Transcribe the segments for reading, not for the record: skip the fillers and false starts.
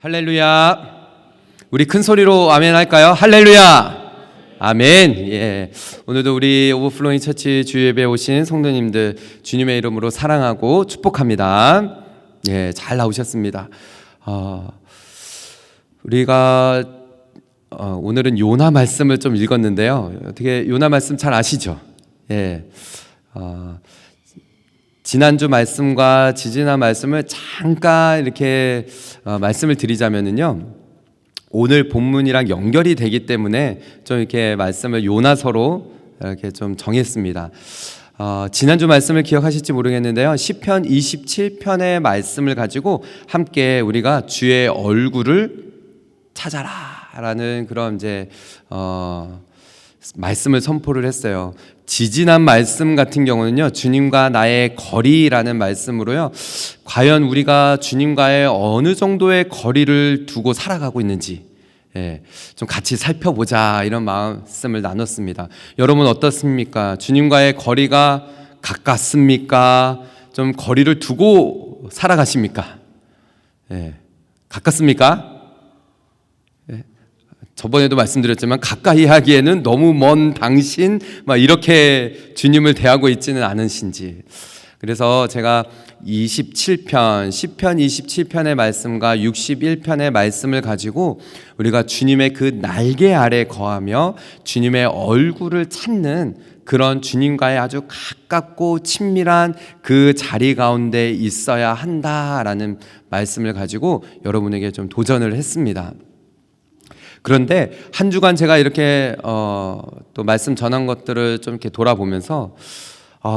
할렐루야. 우리 큰 소리로 아멘 할까요? 할렐루야. 아멘. 예. 오늘도 우리 오버플로잉 처치 주예배에 오신 성도님들 주님의 이름으로 사랑하고 축복합니다. 예, 잘 나오셨습니다. 우리가 오늘은 요나 말씀을 좀 읽었는데요. 어떻게 요나 말씀 잘 아시죠? 예. 지난주 말씀과 지지난 말씀을 잠깐 이렇게 말씀을 드리자면은요, 오늘 본문이랑 연결이 되기 때문에 좀 이렇게 말씀을 요나서로 이렇게 좀 정했습니다. 지난주 말씀을 기억하실지 모르겠는데요, 시편 27편의 말씀을 가지고 함께 우리가 주의 얼굴을 찾아라라는 그런 이제 말씀을 선포를 했어요. 지지난 말씀 같은 경우는요, 주님과 나의 거리라는 말씀으로요, 과연 우리가 주님과의 어느 정도의 거리를 두고 살아가고 있는지, 좀 같이 살펴보자, 이런 말씀을 나눴습니다. 여러분 어떻습니까? 주님과의 거리가 가깝습니까? 좀 거리를 두고 살아가십니까? 가깝습니까? 저번에도 말씀드렸지만 가까이 하기에는 너무 먼 당신 막 이렇게 주님을 대하고 있지는 않으신지. 그래서 제가 27편, 시편 27편의 말씀과 61편의 말씀을 가지고 우리가 주님의 그 날개 아래 거하며 주님의 얼굴을 찾는 그런 주님과의 아주 가깝고 친밀한 그 자리 가운데 있어야 한다라는 말씀을 가지고 여러분에게 좀 도전을 했습니다. 그런데 한 주간 제가 이렇게 또 말씀 전한 것들을 좀 이렇게 돌아보면서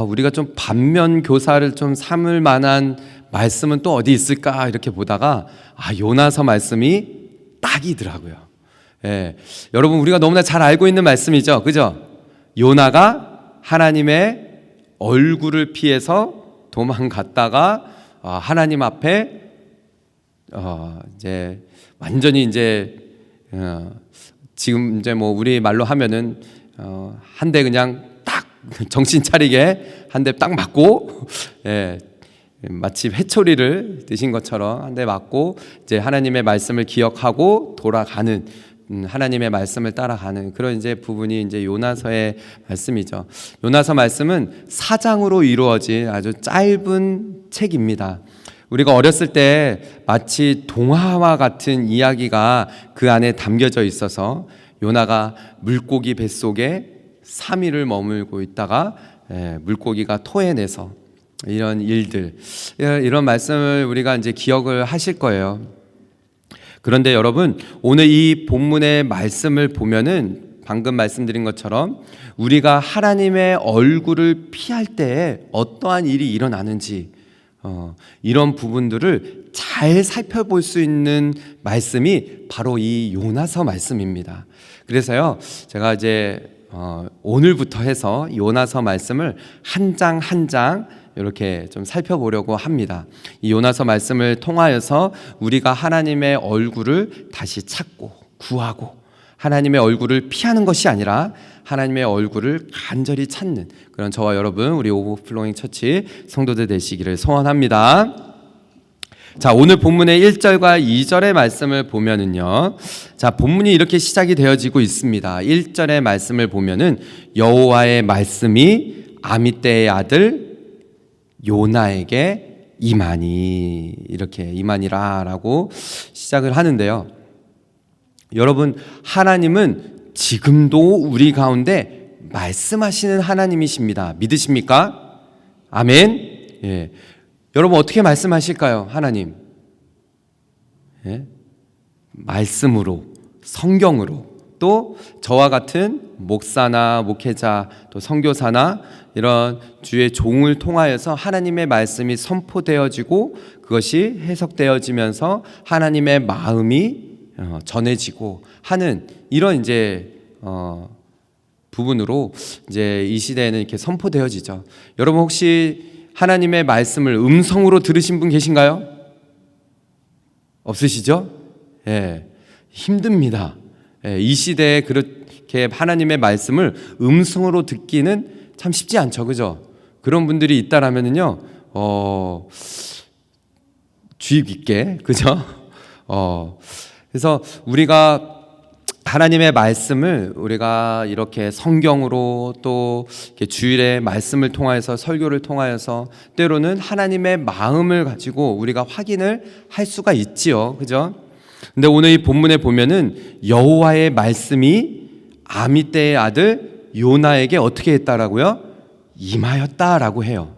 우리가 좀 반면 교사를 좀 삼을 만한 말씀은 또 어디 있을까 이렇게 보다가 요나서 말씀이 딱이더라고요. 여러분 우리가 너무나 잘 알고 있는 말씀이죠, 그죠? 요나가 하나님의 얼굴을 피해서 도망갔다가 하나님 앞에 이제 완전히 이제 지금 이제 뭐 우리 말로 하면은 한 대 그냥 딱 정신 차리게 한 대 딱 맞고, 마치 회초리를 드신 것처럼 한 대 맞고 이제 하나님의 말씀을 기억하고 돌아가는, 하나님의 말씀을 따라가는 그런 이제 부분이 이제 요나서의 말씀이죠. 요나서 말씀은 4장으로 이루어진 아주 짧은 책입니다. 우리가 어렸을 때 마치 동화와 같은 이야기가 그 안에 담겨져 있어서 요나가 물고기 뱃속에 3일을 머물고 있다가 물고기가 토해내서 이런 일들, 이런 말씀을 우리가 이제 기억을 하실 거예요. 그런데 여러분, 오늘 이 본문의 말씀을 보면은 방금 말씀드린 것처럼 우리가 하나님의 얼굴을 피할 때에 어떠한 일이 일어나는지, 이런 부분들을 잘 살펴볼 수 있는 말씀이 바로 이 요나서 말씀입니다. 그래서요, 제가 이제 오늘부터 해서 요나서 말씀을 한 장 한 장 이렇게 좀 살펴보려고 합니다. 이 요나서 말씀을 통하여서 우리가 하나님의 얼굴을 다시 찾고 구하고 하나님의 얼굴을 피하는 것이 아니라 하나님의 얼굴을 간절히 찾는 그런 저와 여러분, 우리 오버플로잉 처치 성도들 되시기를 소원합니다. 자, 오늘 본문의 1절과 2절의 말씀을 보면은요, 자, 본문이 이렇게 시작이 되어지고 있습니다. 1절의 말씀을 보면은 여호와의 말씀이 아미떼의 아들 요나에게 임하니, 이렇게 임하니라라고 시작을 하는데요. 여러분, 하나님은 지금도 우리 가운데 말씀하시는 하나님이십니다. 믿으십니까? 아멘. 여러분 어떻게 말씀하실까요? 하나님 말씀으로, 성경으로, 또 저와 같은 목사나 목회자, 또 선교사나 이런 주의 종을 통하여서 하나님의 말씀이 선포되어지고 그것이 해석되어지면서 하나님의 마음이 전해지고 하는 이런 이제 부분으로 이제 이 시대에는 이렇게 선포되어지죠. 여러분 혹시 하나님의 말씀을 음성으로 들으신 분 계신가요? 없으시죠? 힘듭니다. 이 시대에 그렇게 하나님의 말씀을 음성으로 듣기는 참 쉽지 않죠, 그죠? 그런 분들이 있다라면은요, 주의 깊게, 그죠? 그래서 우리가 하나님의 말씀을 우리가 이렇게 성경으로 또 이렇게 주일에 말씀을 통하여서 설교를 통하여서 때로는 하나님의 마음을 가지고 우리가 확인을 할 수가 있지요. 그죠? 근데 오늘 이 본문에 보면은 여호와의 말씀이 아미떼의 아들 요나에게 어떻게 했다라고요? 임하였다라고 해요.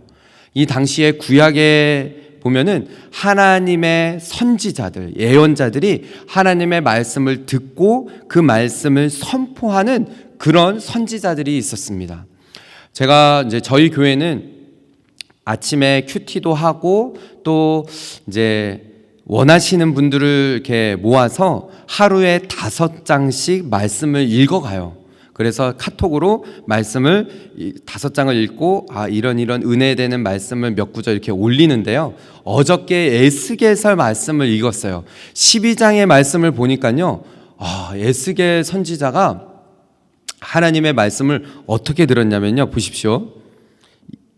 이 당시에 구약에 보면은 하나님의 선지자들, 예언자들이 하나님의 말씀을 듣고 그 말씀을 선포하는 그런 선지자들이 있었습니다. 제가 이제 저희 교회는 아침에 큐티도 하고 또 이제 원하시는 분들을 이렇게 모아서 하루에 5장씩 말씀을 읽어가요. 그래서 카톡으로 말씀을 5장을 읽고 이런 은혜되는 말씀을 몇 구절 이렇게 올리는데요. 어저께 에스겔서 말씀을 읽었어요. 12장의 말씀을 보니까요. 에스겔 선지자가 하나님의 말씀을 어떻게 들었냐면요. 보십시오.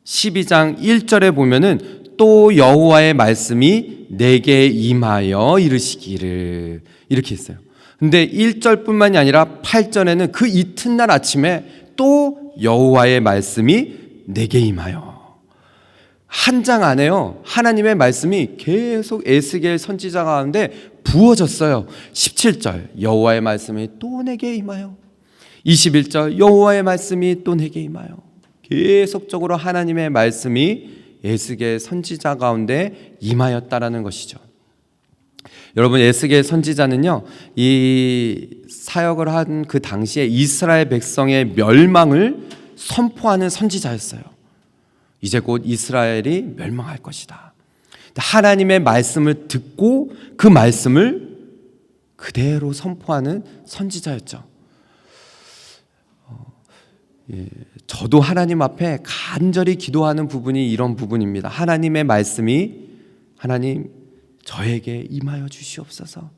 12장 1절에 보면은 또 여호와의 말씀이 내게 임하여 이르시기를 이렇게 했어요. 근데 1절뿐만이 아니라 8절에는 그 이튿날 아침에 또 여호와의 말씀이 내게 임하여. 한 장 안에요. 하나님의 말씀이 계속 에스겔 선지자 가운데 부어졌어요. 17절 여호와의 말씀이 또 내게 임하여. 21절 여호와의 말씀이 또 내게 임하여. 계속적으로 하나님의 말씀이 에스겔 선지자 가운데 임하였다라는 것이죠. 여러분, 에스겔 선지자는요, 이 사역을 한 그 당시에 이스라엘 백성의 멸망을 선포하는 선지자였어요. 이제 곧 이스라엘이 멸망할 것이다. 하나님의 말씀을 듣고 그 말씀을 그대로 선포하는 선지자였죠. 저도 하나님 앞에 간절히 기도하는 부분이 이런 부분입니다. 하나님의 말씀이 하나님 저에게 임하여 주시옵소서.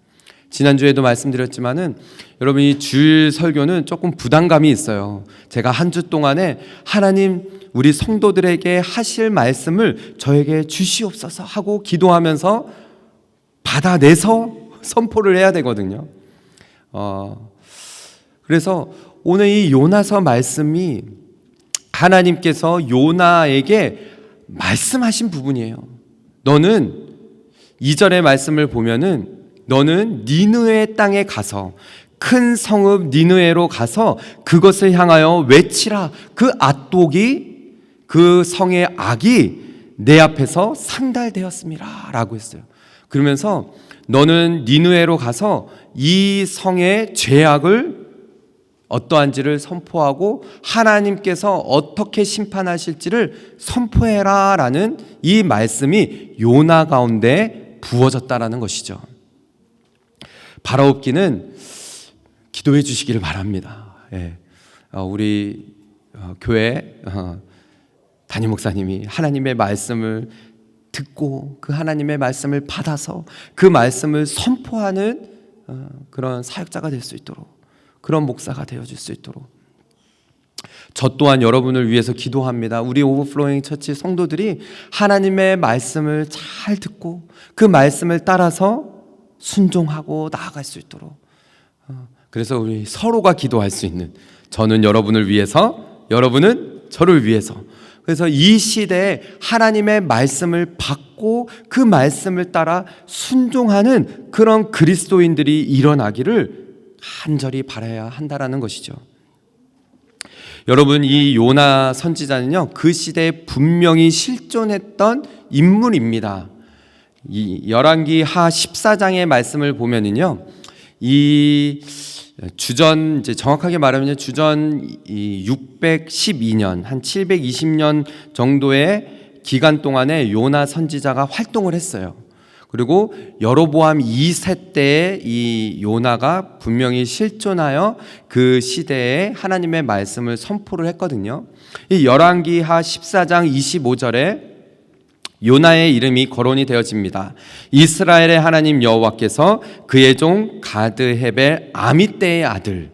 지난주에도 말씀드렸지만은 여러분 이 주일 설교는 조금 부담감이 있어요. 제가 한 주 동안에 하나님 우리 성도들에게 하실 말씀을 저에게 주시옵소서 하고 기도하면서 받아내서 선포를 해야 되거든요. 그래서 오늘 이 요나서 말씀이 하나님께서 요나에게 말씀하신 부분이에요. 너는 2절의 말씀을 보면은 너는 니느웨 땅에 가서 큰 성읍 니느웨로 가서 그것을 향하여 외치라. 그 앗독이 그 성의 악이 내 앞에서 상달되었습니다 라고 했어요. 그러면서 너는 니느웨로 가서 이 성의 죄악을 어떠한지를 선포하고 하나님께서 어떻게 심판하실지를 선포해라 라는 이 말씀이 요나 가운데 부어졌다라는 것이죠. 바라옵기는 기도해 주시기를 바랍니다. 우리 교회 담임 목사님이 하나님의 말씀을 듣고 그 하나님의 말씀을 받아서 그 말씀을 선포하는 그런 사역자가 될 수 있도록, 그런 목사가 되어줄 수 있도록 저 또한 여러분을 위해서 기도합니다. 우리 오버플로잉 처치 성도들이 하나님의 말씀을 잘 듣고 그 말씀을 따라서 순종하고 나아갈 수 있도록, 그래서 우리 서로가 기도할 수 있는, 저는 여러분을 위해서, 여러분은 저를 위해서, 그래서 이 시대에 하나님의 말씀을 받고 그 말씀을 따라 순종하는 그런 그리스도인들이 일어나기를 간절히 바라야 한다라는 것이죠. 여러분, 이 요나 선지자는요, 그 시대에 분명히 실존했던 인물입니다. 이 열왕기 하 14장의 말씀을 보면은요, 이 주전, 이제 정확하게 말하면 주전 612년, 한 720년 정도의 기간 동안에 요나 선지자가 활동을 했어요. 그리고 여로보암 2세 때에 이 요나가 분명히 실존하여 그 시대에 하나님의 말씀을 선포를 했거든요. 이 열왕기하 14장 25절에 요나의 이름이 거론이 되어집니다. 이스라엘의 하나님 여호와께서 그의 종 가드헤벨 아미떼의 아들.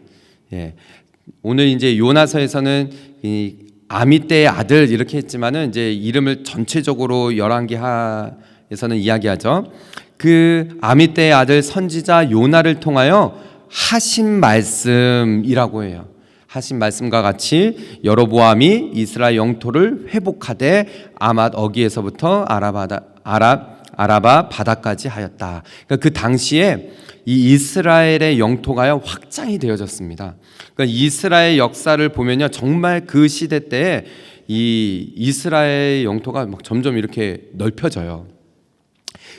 오늘 이제 요나서에서는 이 아미떼의 아들 이렇게 했지만은 이제 이름을 전체적으로 열왕기하에서는 이야기하죠. 그 아미떼의 아들 선지자 요나를 통하여 하신 말씀이라고 해요. 하신 말씀과 같이 여로보암이 이스라엘 영토를 회복하되 아맛 어기에서부터 아라바 바다까지 하였다. 그러니까 그 당시에 이 이스라엘의 영토가요 확장이 되어졌습니다. 그러니까 이스라엘 역사를 보면요 정말 그 시대 때에 이 이스라엘 영토가 막 점점 이렇게 넓혀져요.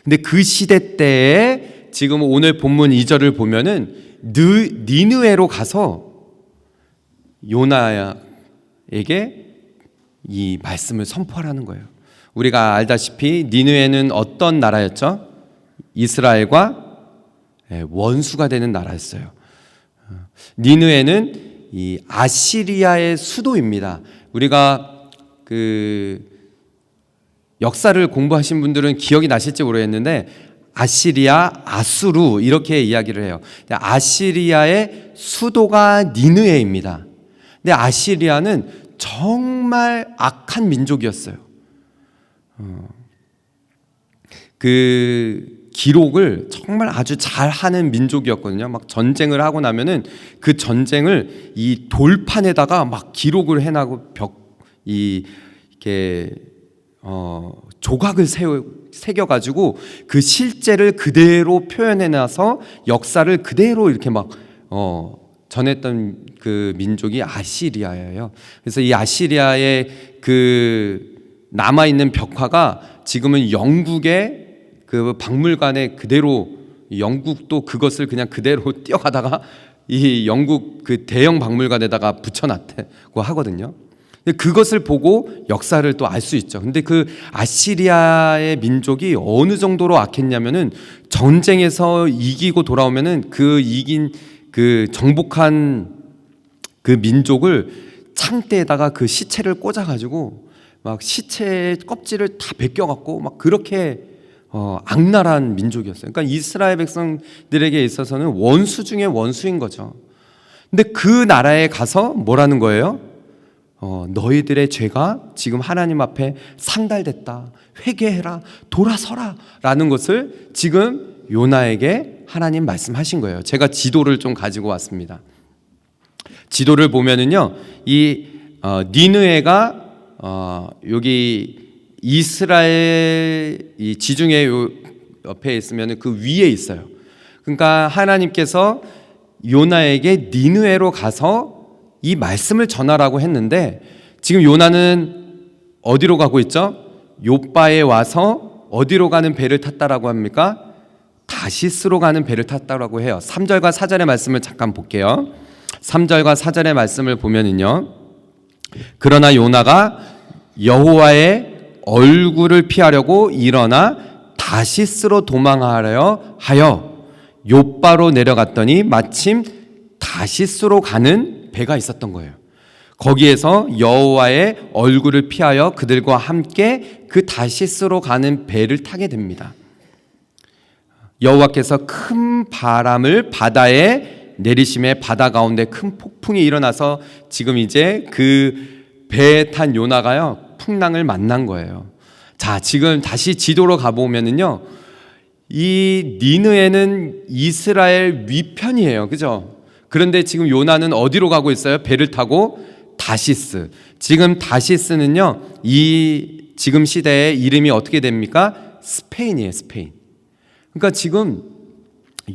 근데 그 시대 때에 지금 오늘 본문 2절을 보면은 니느웨로 가서 요나에게 이 말씀을 선포하라는 거예요. 우리가 알다시피 니느웨는 어떤 나라였죠? 이스라엘과 원수가 되는 나라였어요. 니느웨는 이 아시리아의 수도입니다. 우리가 그 역사를 공부하신 분들은 기억이 나실지 모르겠는데 아시리아, 아수르 이렇게 이야기를 해요. 아시리아의 수도가 니느웨입니다. 근데 아시리아는 정말 악한 민족이었어요. 그 기록을 정말 아주 잘하는 민족이었거든요. 막 전쟁을 하고 나면은 그 전쟁을 이 돌판에다가 막 기록을 해나고 이렇게 조각을 새겨가지고 그 실제를 그대로 표현해놔서 역사를 그대로 이렇게 막 전했던 그 민족이 아시리아예요. 그래서 이 아시리아의 그 남아있는 벽화가 지금은 영국의 그 박물관에 그대로 영국도 그것을 그냥 그대로 뛰어가다가 이 영국 그 대형 박물관에다가 붙여놨다고 하거든요. 근데 그것을 보고 역사를 또 알 수 있죠. 근데 그 아시리아의 민족이 어느 정도로 악했냐면은 전쟁에서 이기고 돌아오면은 그 이긴 그 정복한 그 민족을 창대에다가 그 시체를 꽂아가지고 막 시체 껍질을 다 벗겨갖고 막 그렇게 악랄한 민족이었어요. 그러니까 이스라엘 백성들에게 있어서는 원수 중에 원수인 거죠. 근데 그 나라에 가서 뭐라는 거예요? 너희들의 죄가 지금 하나님 앞에 상달됐다. 회개해라. 돌아서라. 라는 것을 지금 요나에게 하나님 말씀하신 거예요. 제가 지도를 좀 가지고 왔습니다. 지도를 보면은요, 이 니느웨가 여기 이스라엘 이 지중해 요 옆에 있으면 그 위에 있어요. 그러니까 하나님께서 요나에게 니느웨로 가서 이 말씀을 전하라고 했는데 지금 요나는 어디로 가고 있죠? 요바에 와서 어디로 가는 배를 탔다라고 합니까? 다시스로 가는 배를 탔다라고 해요. 3절과 4절의 말씀을 잠깐 볼게요. 3절과 4절의 말씀을 보면은요, 그러나 요나가 여호와의 얼굴을 피하려고 일어나 다시스로 도망하려 하여 요바로 내려갔더니 마침 다시스로 가는 배가 있었던 거예요. 거기에서 여호와의 얼굴을 피하여 그들과 함께 그 다시스로 가는 배를 타게 됩니다. 여호와께서 큰 바람을 바다에 내리심에 바다 가운데 큰 폭풍이 일어나서 지금 이제 그 배에 탄 요나가요 풍랑을 만난 거예요. 자, 지금 다시 지도로 가보면은요, 이 니느웨는 이스라엘 위편이에요, 그죠? 그런데 지금 요나는 어디로 가고 있어요? 배를 타고 다시스. 지금 다시스는요, 이 지금 시대의 이름이 어떻게 됩니까? 스페인이에요, 스페인. 그러니까 지금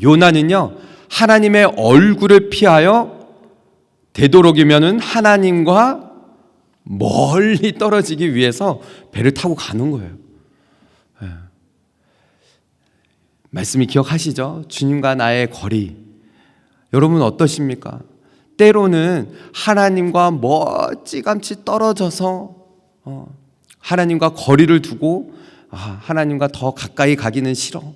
요나는요, 하나님의 얼굴을 피하여 되도록이면은 하나님과 멀리 떨어지기 위해서 배를 타고 가는 거예요. 말씀이 기억하시죠? 주님과 나의 거리. 여러분 어떠십니까? 때로는 하나님과 멀찌감치 떨어져서 하나님과 거리를 두고 하나님과 더 가까이 가기는 싫어.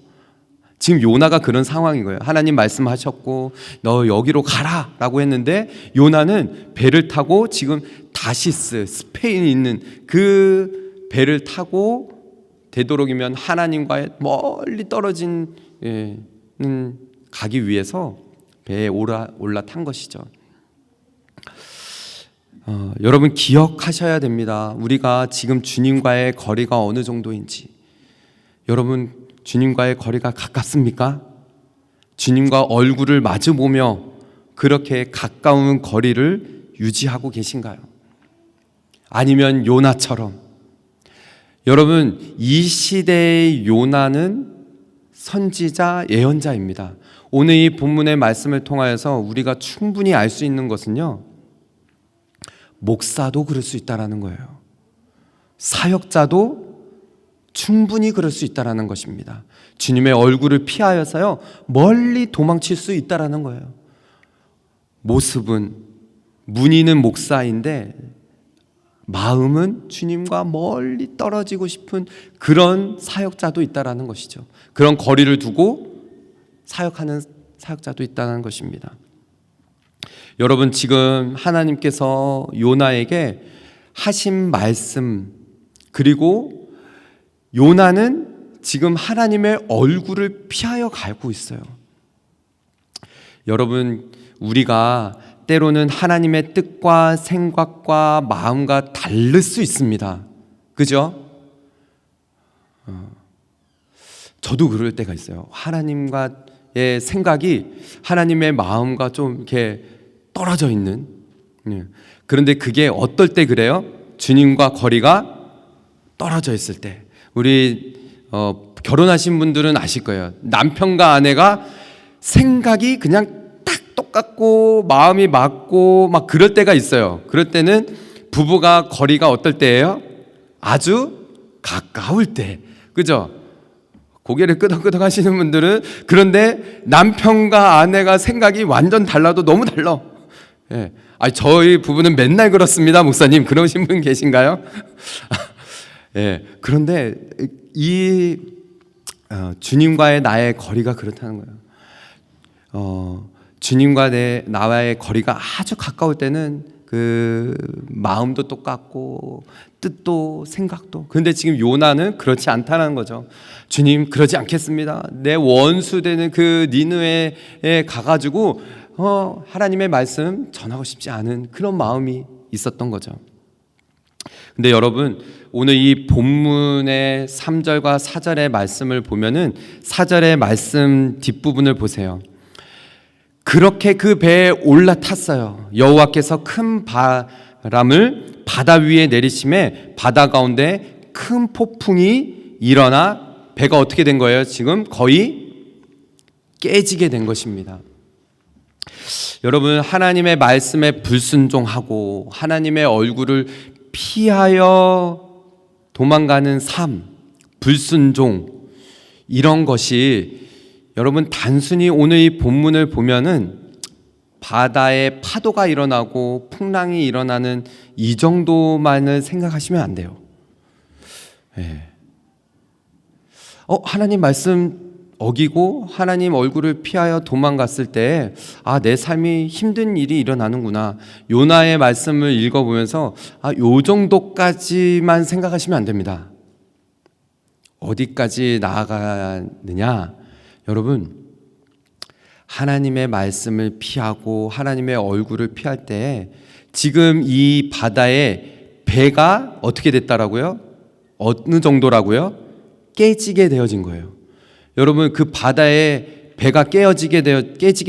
지금 요나가 그런 상황인 거예요. 하나님 말씀하셨고 너 여기로 가라 라고 했는데 요나는 배를 타고 지금 다시스 스페인에 있는 그 배를 타고 되도록이면 하나님과 멀리 떨어진 가기 위해서 배에 올라탄 것이죠. 여러분 기억하셔야 됩니다. 우리가 지금 주님과의 거리가 어느 정도인지. 여러분 주님과의 거리가 가깝습니까? 주님과 얼굴을 마주보며 그렇게 가까운 거리를 유지하고 계신가요? 아니면 요나처럼, 여러분, 이 시대의 요나는 선지자, 예언자입니다. 오늘 이 본문의 말씀을 통하여서 우리가 충분히 알 수 있는 것은요, 목사도 그럴 수 있다라는 거예요. 사역자도 충분히 그럴 수 있다라는 것입니다. 주님의 얼굴을 피하여서요, 멀리 도망칠 수 있다라는 거예요. 모습은, 문의는 목사인데 마음은 주님과 멀리 떨어지고 싶은 그런 사역자도 있다라는 것이죠. 그런 거리를 두고 사역하는 사역자도 있다는 것입니다. 여러분, 지금 하나님께서 요나에게 하신 말씀, 그리고 요나는 지금 하나님의 얼굴을 피하여 가고 있어요. 여러분, 우리가 때로는 하나님의 뜻과 생각과 마음과 다를 수 있습니다. 그죠? 저도 그럴 때가 있어요. 하나님과의 생각이 하나님의 마음과 좀 이렇게 떨어져 있는. 그런데 그게 어떨 때 그래요? 주님과 거리가 떨어져 있을 때. 우리 결혼하신 분들은 아실 거예요. 남편과 아내가 생각이 그냥 딱 똑같고 마음이 맞고 막 그럴 때가 있어요. 그럴 때는 부부가 거리가 어떨 때예요? 아주 가까울 때. 그죠? 고개를 끄덕끄덕 하시는 분들은, 그런데 남편과 아내가 생각이 완전 달라도 너무 달라. 예. 저희 부부는 맨날 그렇습니다, 목사님. 그러신 분 계신가요? 예. 그런데 이 주님과의 나의 거리가 그렇다는 거예요. 주님과 나와의 거리가 아주 가까울 때는 그 마음도 똑같고 뜻도 생각도. 그런데 지금 요나는 그렇지 않다는 거죠. 주님, 그러지 않겠습니다. 내 원수 되는 그 니느웨에 가가지고 하나님의 말씀 전하고 싶지 않은 그런 마음이 있었던 거죠. 근데 여러분, 오늘 이 본문의 3절과 4절의 말씀을 보면은 4절의 말씀 뒷부분을 보세요. 그렇게 그 배에 올라탔어요. 여호와께서 큰 바람을 바다 위에 내리심에 바다 가운데 큰 폭풍이 일어나 배가 어떻게 된 거예요? 지금 거의 깨지게 된 것입니다. 여러분, 하나님의 말씀에 불순종하고 하나님의 얼굴을 피하여 도망가는 삶, 불순종, 이런 것이 여러분 단순히 오늘 이 본문을 보면은 바다에 파도가 일어나고 풍랑이 일어나는 이 정도만을 생각하시면 안 돼요. 네. 하나님 말씀 어기고 하나님 얼굴을 피하여 도망갔을 때 내 삶이 힘든 일이 일어나는구나. 요나의 말씀을 읽어보면서 요 정도까지만 생각하시면 안 됩니다. 어디까지 나아가느냐? 여러분, 하나님의 말씀을 피하고 하나님의 얼굴을 피할 때 지금 이 바다에 배가 어떻게 됐다라고요? 어느 정도라고요? 깨지게 되어진 거예요. 여러분, 그 바다에 배가 깨지게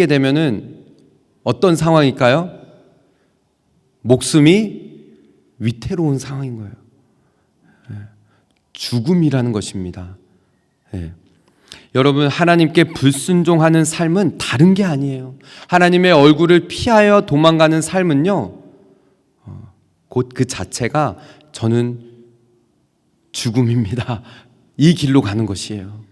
되면은 어떤 상황일까요? 목숨이 위태로운 상황인 거예요. 죽음이라는 것입니다. 여러분, 하나님께 불순종하는 삶은 다른 게 아니에요. 하나님의 얼굴을 피하여 도망가는 삶은요, 곧 그 자체가 저는 죽음입니다. 이 길로 가는 것이에요.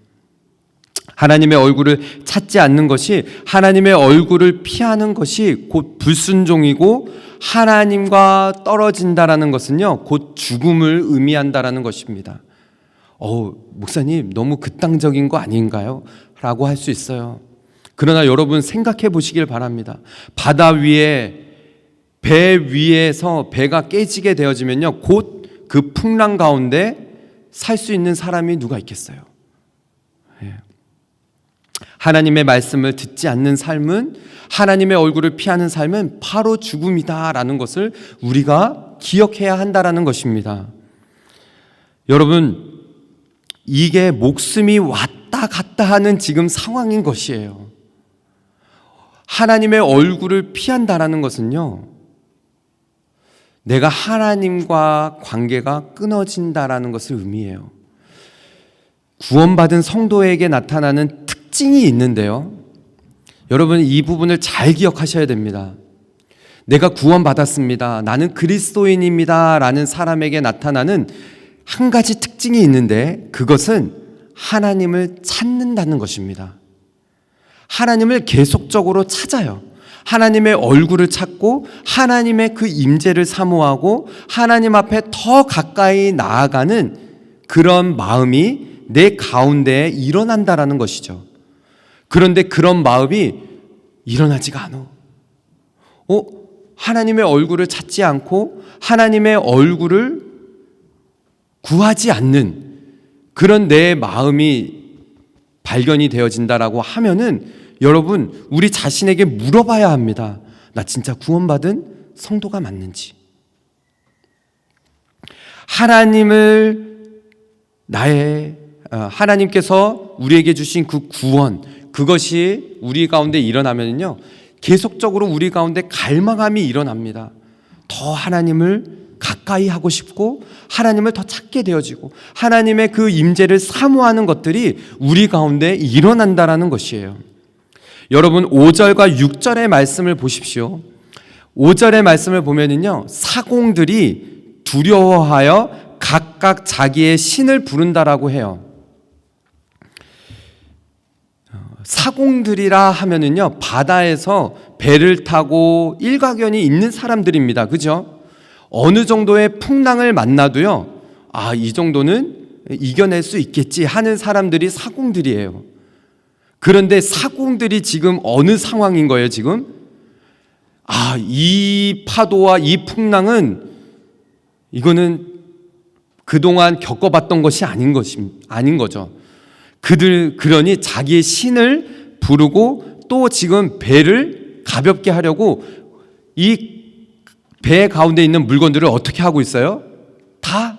하나님의 얼굴을 찾지 않는 것이, 하나님의 얼굴을 피하는 것이 곧 불순종이고, 하나님과 떨어진다라는 것은요, 곧 죽음을 의미한다라는 것입니다. 목사님, 너무 극단적인 거 아닌가요? 라고 할 수 있어요. 그러나 여러분, 생각해 보시길 바랍니다. 바다 위에, 배 위에서 배가 깨지게 되어지면요, 곧 그 풍랑 가운데 살 수 있는 사람이 누가 있겠어요? 하나님의 말씀을 듣지 않는 삶은, 하나님의 얼굴을 피하는 삶은 바로 죽음이다라는 것을 우리가 기억해야 한다라는 것입니다. 여러분, 이게 목숨이 왔다 왔다 갔다 하는 지금 상황인 것이에요. 하나님의 얼굴을 피한다라는 것은요, 내가 하나님과 관계가 끊어진다라는 것을 의미해요. 구원받은 성도에게 나타나는 특징이 있는데요, 여러분 이 부분을 잘 기억하셔야 됩니다. 내가 구원받았습니다, 나는 그리스도인입니다 라는 사람에게 나타나는 한 가지 특징이 있는데, 그것은 하나님을 찾는다는 것입니다. 하나님을 계속적으로 찾아요. 하나님의 얼굴을 찾고 하나님의 그 임재를 사모하고 하나님 앞에 더 가까이 나아가는 그런 마음이 내 가운데에 일어난다라는 것이죠. 그런데 그런 마음이 일어나지가 않아. 하나님의 얼굴을 찾지 않고 하나님의 얼굴을 구하지 않는 그런 내 마음이 발견이 되어진다라고 하면은, 여러분 우리 자신에게 물어봐야 합니다. 나 진짜 구원받은 성도가 맞는지. 하나님께서 우리에게 주신 그 구원, 그것이 우리 가운데 일어나면요, 계속적으로 우리 가운데 갈망함이 일어납니다. 더 하나님을 가까이 하고 싶고 하나님을 더 찾게 되어지고 하나님의 그 임재를 사모하는 것들이 우리 가운데 일어난다라는 것이에요. 여러분 5절과 6절의 말씀을 보십시오. 5절의 말씀을 보면은요, 사공들이 두려워하여 각각 자기의 신을 부른다라고 해요. 사공들이라 하면은요, 바다에서 배를 타고 일가견이 있는 사람들입니다. 그죠? 어느 정도의 풍랑을 만나도요, 이 정도는 이겨낼 수 있겠지 하는 사람들이 사공들이에요. 그런데 사공들이 지금 어느 상황인 거예요, 지금? 이 파도와 이 풍랑은 이거는 그동안 겪어봤던 것이 아닌 거죠. 그러니 자기의 신을 부르고 또 지금 배를 가볍게 하려고 이 배 가운데 있는 물건들을 어떻게 하고 있어요? 다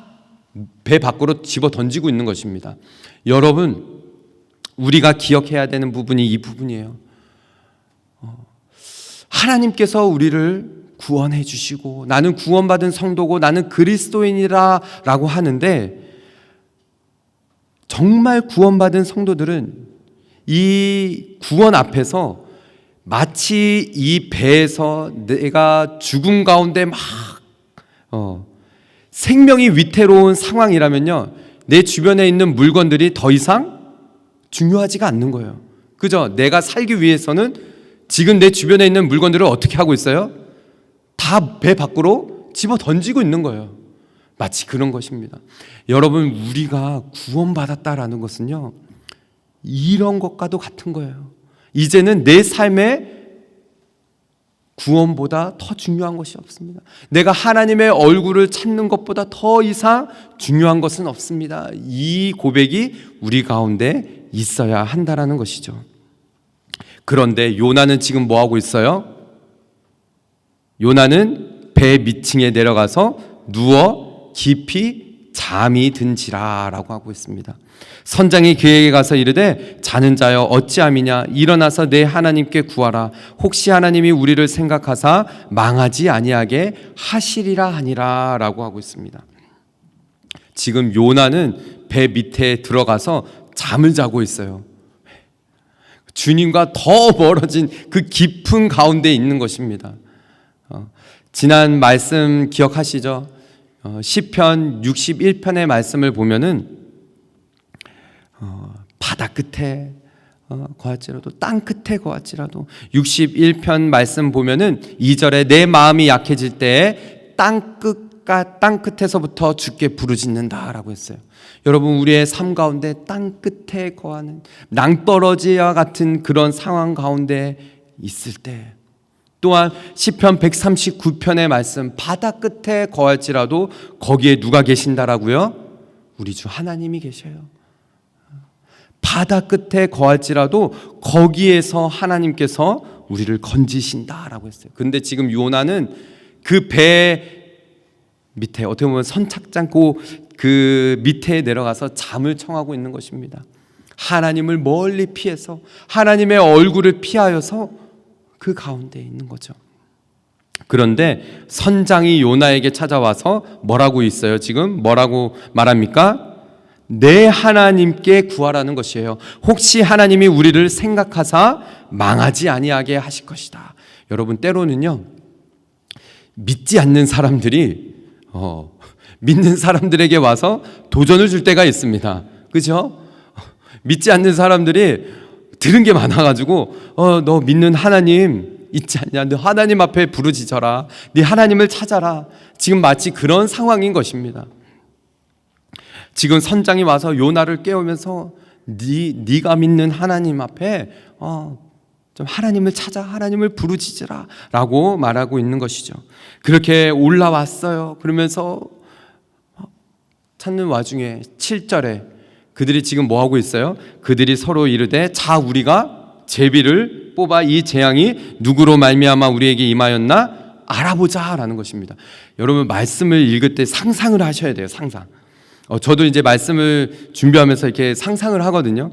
배 밖으로 집어 던지고 있는 것입니다. 여러분, 우리가 기억해야 되는 부분이 이 부분이에요. 하나님께서 우리를 구원해 주시고 나는 구원받은 성도고 나는 그리스도인이라 라고 하는데, 정말 구원받은 성도들은 이 구원 앞에서 마치 이 배에서 내가 죽음 가운데 막 생명이 위태로운 상황이라면요, 내 주변에 있는 물건들이 더 이상 중요하지가 않는 거예요. 그죠? 내가 살기 위해서는 지금 내 주변에 있는 물건들을 어떻게 하고 있어요? 다 배 밖으로 집어 던지고 있는 거예요. 마치 그런 것입니다. 여러분, 우리가 구원받았다라는 것은요, 이런 것과도 같은 거예요. 이제는 내 삶에 구원보다 더 중요한 것이 없습니다. 내가 하나님의 얼굴을 찾는 것보다 더 이상 중요한 것은 없습니다. 이 고백이 우리 가운데 있어야 한다라는 것이죠. 그런데 요나는 지금 뭐 하고 있어요? 요나는 배 밑층에 내려가서 누워 깊이 잠이 든지라라고 하고 있습니다. 선장이 그에게 가서 이르되 자는 자여 어찌함이냐, 일어나서 내 하나님께 구하라. 혹시 하나님이 우리를 생각하사 망하지 아니하게 하시리라 하니라 라고 하고 있습니다. 지금 요나는 배 밑에 들어가서 잠을 자고 있어요. 주님과 더 멀어진 그 깊은 가운데 있는 것입니다. 지난 말씀 기억하시죠? 시편 61편의 말씀을 보면은 바다 끝에 거할지라도 땅 끝에 거할지라도 61편 말씀 보면은 2절에 내 마음이 약해질 때에 땅 끝에서부터 주께 부르짖는다라고 했어요. 여러분, 우리의 삶 가운데 땅 끝에 거하는 낭떠러지와 같은 그런 상황 가운데 있을 때, 또한 시편 139편의 말씀 바다 끝에 거할지라도 거기에 누가 계신다라고요? 우리 주 하나님이 계셔요. 바다 끝에 거할지라도 거기에서 하나님께서 우리를 건지신다라고 했어요. 근데 지금 요나는 그 배 밑에, 어떻게 보면 선착장 그 밑에 내려가서 잠을 청하고 있는 것입니다. 하나님을 멀리 피해서 하나님의 얼굴을 피하여서 그 가운데 있는 거죠. 그런데 선장이 요나에게 찾아와서 뭐라고 있어요? 지금 뭐라고 말합니까? 내 하나님께 구하라는 것이에요. 혹시 하나님이 우리를 생각하사 망하지 아니하게 하실 것이다. 여러분, 때로는요, 믿지 않는 사람들이 믿는 사람들에게 와서 도전을 줄 때가 있습니다. 그죠? 믿지 않는 사람들이 들은 게 많아가지고 너 믿는 하나님 있지 않냐? 너 하나님 앞에 부르짖어라. 네 하나님을 찾아라. 지금 마치 그런 상황인 것입니다. 지금 선장이 와서 요나를 깨우면서 네가 믿는 하나님 앞에 좀 하나님을 찾아, 하나님을 부르짖으라 라고 말하고 있는 것이죠. 그렇게 올라왔어요. 그러면서 찾는 와중에 7절에 그들이 지금 뭐 하고 있어요? 그들이 서로 이르되 자 우리가 제비를 뽑아 이 재앙이 누구로 말미암아 우리에게 임하였나 알아보자 라는 것입니다. 여러분, 말씀을 읽을 때 상상을 하셔야 돼요. 상상. 저도 이제 말씀을 준비하면서 이렇게 상상을 하거든요.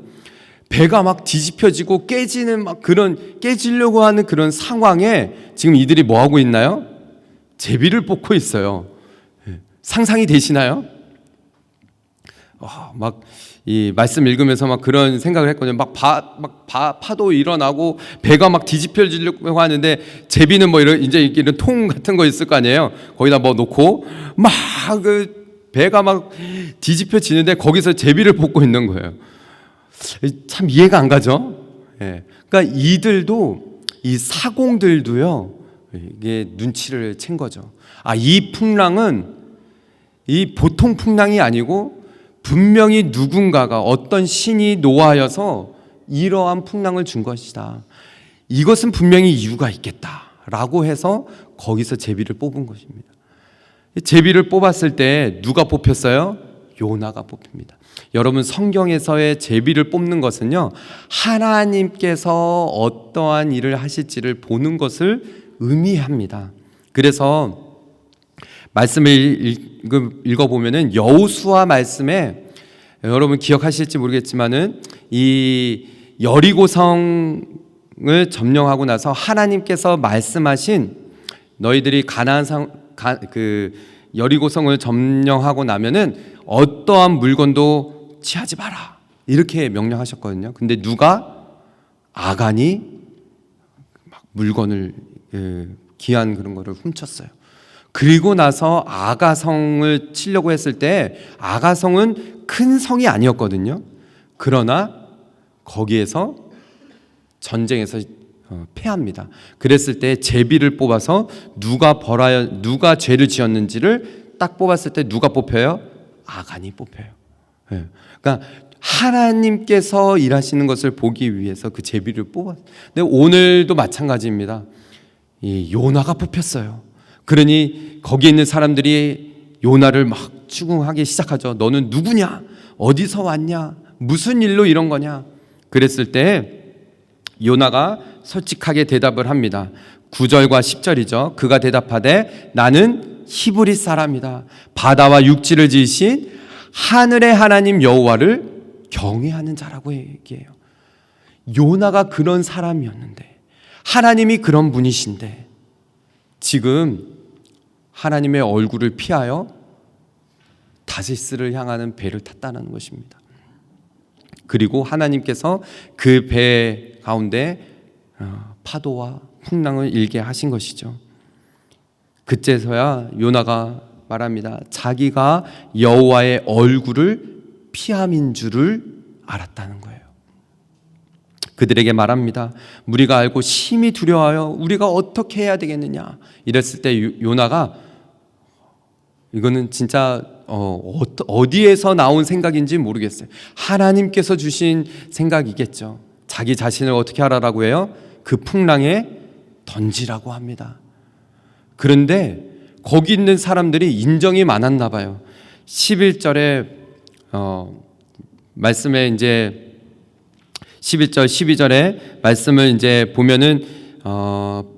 배가 막 뒤집혀지고 깨지는 막 그런 깨지려고 하는 그런 상황에 지금 이들이 뭐 하고 있나요? 제비를 뽑고 있어요. 상상이 되시나요? 막 이 말씀 읽으면서 막 그런 생각을 했거든요. 파도 일어나고 배가 막 뒤집혀지려고 하는데 제비는 뭐 이런 통 같은 거 있을 거 아니에요. 거기다 뭐 놓고 막 배가 막 뒤집혀지는데 거기서 제비를 뽑고 있는 거예요. 참 이해가 안 가죠? 그러니까 이들도 이 사공들도요, 이게 눈치를 챈 거죠. 이 풍랑은 이 보통 풍랑이 아니고 분명히 누군가가 어떤 신이 노하여서 이러한 풍랑을 준 것이다. 이것은 분명히 이유가 있겠다라고 해서 거기서 제비를 뽑은 것입니다. 제비를 뽑았을 때 누가 뽑혔어요? 요나가 뽑힙니다. 여러분, 성경에서의 제비를 뽑는 것은요, 하나님께서 어떠한 일을 하실지를 보는 것을 의미합니다. 그래서 말씀을 읽어보면은 여호수아 말씀에 여러분 기억하실지 모르겠지만은 이 여리고성을 점령하고 나서 하나님께서 말씀하신 너희들이 여리고성을 점령하고 나면은 어떠한 물건도 취하지 마라 이렇게 명령하셨거든요. 근데 누가? 아간이 막 물건을 귀한 그런 거를 훔쳤어요. 그리고 나서 아가성을 치려고 했을 때 아가성은 큰 성이 아니었거든요. 그러나 거기에서 전쟁에서 패합니다. 그랬을 때 제비를 뽑아서 누가 죄를 지었는지를 딱 뽑았을 때 누가 뽑혀요? 아간이 뽑혀요. 그러니까 하나님께서 일하시는 것을 보기 위해서 그 제비를 뽑았어요. 근데 오늘도 마찬가지입니다. 이 요나가 뽑혔어요. 그러니 거기 있는 사람들이 요나를 막 추궁하기 시작하죠. 너는 누구냐? 어디서 왔냐? 무슨 일로 이런 거냐? 그랬을 때 요나가 솔직하게 대답을 합니다. 9절과 10절이죠. 그가 대답하되 나는 히브리 사람이다. 바다와 육지를 지으신 하늘의 하나님 여호와를 경외하는 자라고 얘기해요. 요나가 그런 사람이었는데, 하나님이 그런 분이신데 지금 하나님의 얼굴을 피하여 다시스를 향하는 배를 탔다는 것입니다. 그리고 하나님께서 그 배 가운데 파도와 풍랑을 일게 하신 것이죠. 그때서야 요나가 말합니다. 자기가 여호와의 얼굴을 피함인 줄을 알았다는 거예요. 그들에게 말합니다. 우리가 알고 심히 두려워하여 우리가 어떻게 해야 되겠느냐. 이랬을 때 요나가 이거는 진짜 어디에서 나온 생각인지 모르겠어요. 하나님께서 주신 생각이겠죠. 자기 자신을 어떻게 하라고 해요? 그 풍랑에 던지라고 합니다. 그런데 거기 있는 사람들이 인정이 많았나 봐요. 11절에 말씀에 이제 11절 12절에 말씀을 이제 보면은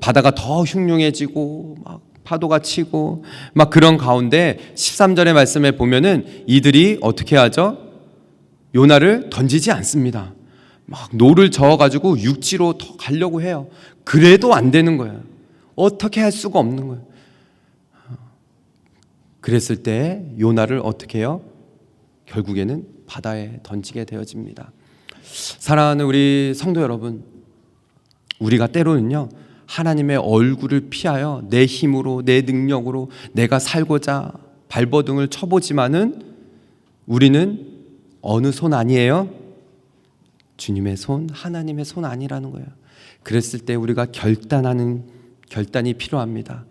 바다가 더 흉흉해지고 막 파도가 치고 막 그런 가운데 13절의 말씀에 보면은 이들이 어떻게 하죠? 요나를 던지지 않습니다. 막 노를 저어가지고 육지로 더 가려고 해요. 그래도 안 되는 거예요. 어떻게 할 수가 없는 거예요. 그랬을 때 요나를 어떻게 해요? 결국에는 바다에 던지게 되어집니다. 사랑하는 우리 성도 여러분, 우리가 때로는요 하나님의 얼굴을 피하여 내 힘으로 내 능력으로 내가 살고자 발버둥을 쳐보지만은 우리는 어느 손 아니에요? 주님의 손, 하나님의 손 아니라는 거예요. 그랬을 때 우리가 결단이 필요합니다.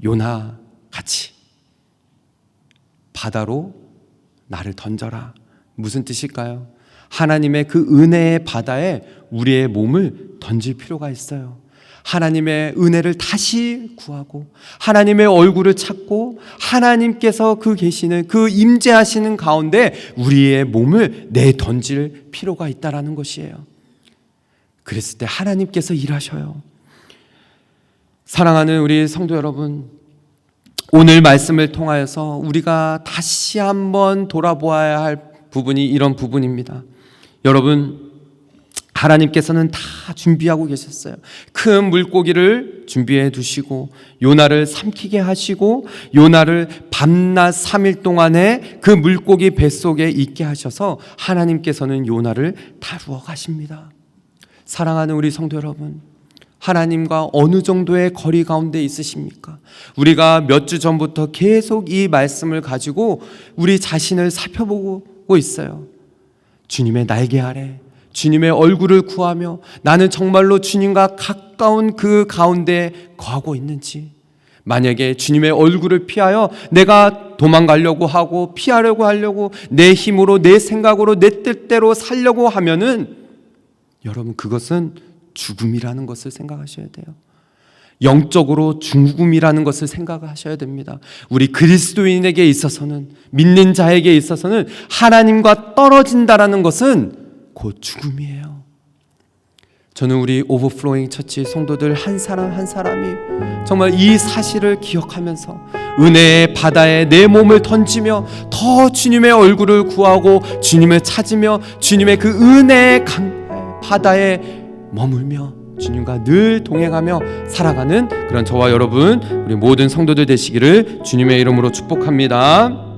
요나 같이 바다로 나를 던져라. 무슨 뜻일까요? 하나님의 그 은혜의 바다에 우리의 몸을 던질 필요가 있어요. 하나님의 은혜를 다시 구하고 하나님의 얼굴을 찾고 하나님께서 그 계시는 그 임재하시는 가운데 우리의 몸을 내던질 필요가 있다라는 것이에요. 그랬을 때 하나님께서 일하셔요. 사랑하는 우리 성도 여러분, 오늘 말씀을 통하여서 우리가 다시 한번 돌아보아야 할 부분이 이런 부분입니다. 여러분, 하나님께서는 다 준비하고 계셨어요. 큰 물고기를 준비해 두시고 요나를 삼키게 하시고 요나를 밤낮 3일 동안에 그 물고기 뱃속에 있게 하셔서 하나님께서는 요나를 다루어 가십니다. 사랑하는 우리 성도 여러분, 하나님과 어느 정도의 거리 가운데 있으십니까? 우리가 몇 주 전부터 계속 이 말씀을 가지고 우리 자신을 살펴보고 있어요. 주님의 날개 아래 주님의 얼굴을 구하며 나는 정말로 주님과 가까운 그 가운데 거하고 있는지, 만약에 주님의 얼굴을 피하여 내가 도망가려고 하고 피하려고 하려고 내 힘으로 내 생각으로 내 뜻대로 살려고 하면은 여러분 그것은 죽음이라는 것을 생각하셔야 돼요. 영적으로 죽음이라는 것을 생각하셔야 됩니다. 우리 그리스도인에게 있어서는, 믿는 자에게 있어서는 하나님과 떨어진다라는 것은 곧 죽음이에요. 저는 우리 오버플로잉 처치 성도들 한 사람 한 사람이 정말 이 사실을 기억하면서 은혜의 바다에 내 몸을 던지며 더 주님의 얼굴을 구하고 주님을 찾으며 주님의 그 은혜의 바다에 머물며 주님과 늘 동행하며 살아가는 그런 저와 여러분, 우리 모든 성도들 되시기를 주님의 이름으로 축복합니다.